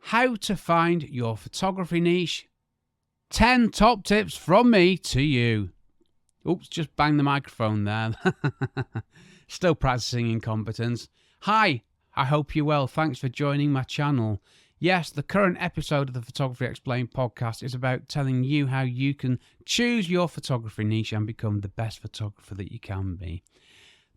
how to find your photography niche. 10 top tips from me to you. Oops, just banged the microphone there. Still practicing incompetence. Hi, I hope you're well. Thanks for joining my channel. Yes, the current episode of the Photography Explained podcast is about telling you how you can choose your photography niche and become the best photographer that you can be.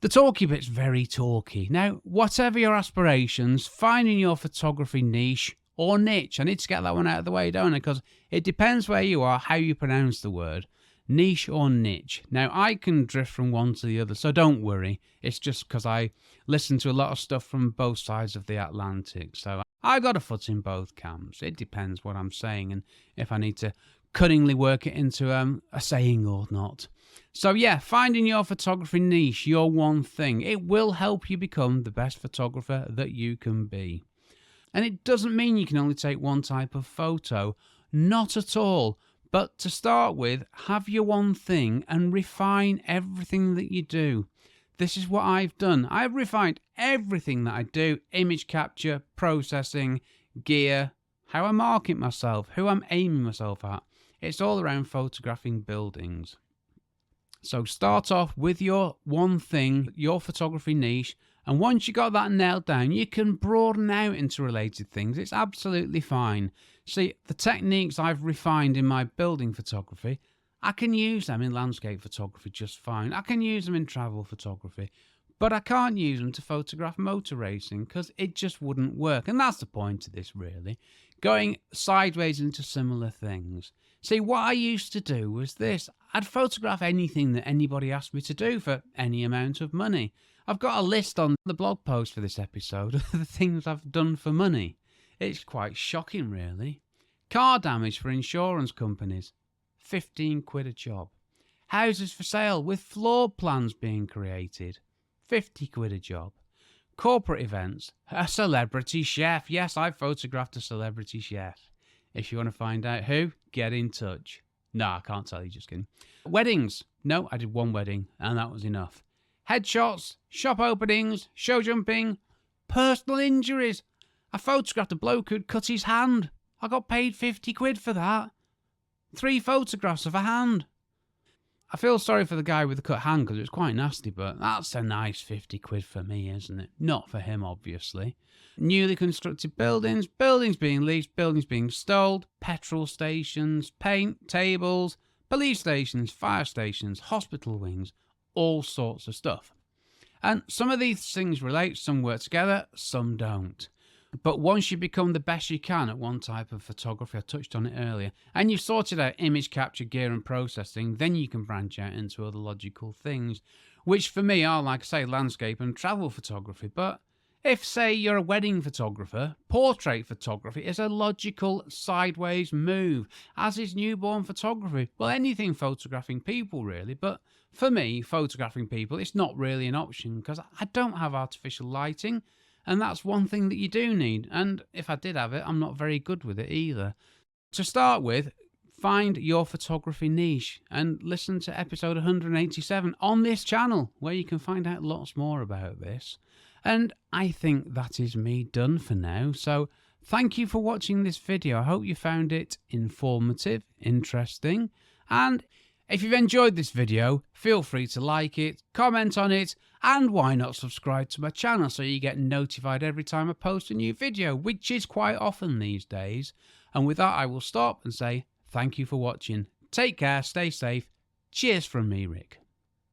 The talky bit's very talky. Now, whatever your aspirations, finding your photography niche or niche, I need to get that one out of the way, don't I? Because it depends where you are, how you pronounce the word. Niche or niche. Now, I can drift from one to the other, so don't worry. It's just because I listen to a lot of stuff from both sides of the Atlantic. So I've got a foot in both camps. It depends what I'm saying and if I need to cunningly work it into a saying or not. So yeah, finding your photography niche, your one thing, it will help you become the best photographer that you can be. And it doesn't mean you can only take one type of photo. Not at all. But to start with, have your one thing and refine everything that you do. This is what I've done. I've refined everything that I do. Image capture, processing, gear, how I market myself, who I'm aiming myself at. It's all around photographing buildings. So start off with your one thing, your photography niche. And once you got that nailed down, you can broaden out into related things. It's absolutely fine. See, the techniques I've refined in my building photography, I can use them in landscape photography just fine. I can use them in travel photography, but I can't use them to photograph motor racing because it just wouldn't work. And that's the point of this, really. Going sideways into similar things. See, what I used to do was this. I'd photograph anything that anybody asked me to do for any amount of money. I've got a list on the blog post for this episode of the things I've done for money. It's quite shocking, really. Car damage for insurance companies, 15 quid a job. Houses for sale with floor plans being created, 50 quid a job. Corporate events, a celebrity chef. Yes, I photographed a celebrity chef. If you want to find out who, get in touch. No, I can't tell you, just kidding. Weddings. No, I did one wedding and that was enough. Headshots, shop openings, show jumping, personal injuries. I photographed a bloke who'd cut his hand. I got paid 50 quid for that. 3 photographs of a hand. I feel sorry for the guy with the cut hand because it was quite nasty, but that's a nice 50 quid for me, isn't it? Not for him, obviously. Newly constructed buildings, buildings being leased, buildings being stalled, petrol stations, paint, tables, police stations, fire stations, hospital wings, all sorts of stuff. And some of these things relate, some work together, some don't. But once you become the best you can at one type of photography, I touched on it earlier, and you've sorted out image capture, gear and processing, then you can branch out into other logical things, which for me are, like I say, landscape and travel photography. But if, say, you're a wedding photographer, portrait photography is a logical sideways move, as is newborn photography. Well, anything photographing people, really, but for me, photographing people, it's not really an option because I don't have artificial lighting. And that's one thing that you do need. And if I did have it, I'm not very good with it either. To start with, find your photography niche and listen to episode 187 on this channel, where you can find out lots more about this. And I think that is me done for now. So thank you for watching this video. I hope you found it informative, interesting. And if you've enjoyed this video, feel free to like it, comment on it, and why not subscribe to my channel so you get notified every time I post a new video, which is quite often these days. And with that, I will stop and say thank you for watching. Take care, stay safe. Cheers from me, Rick.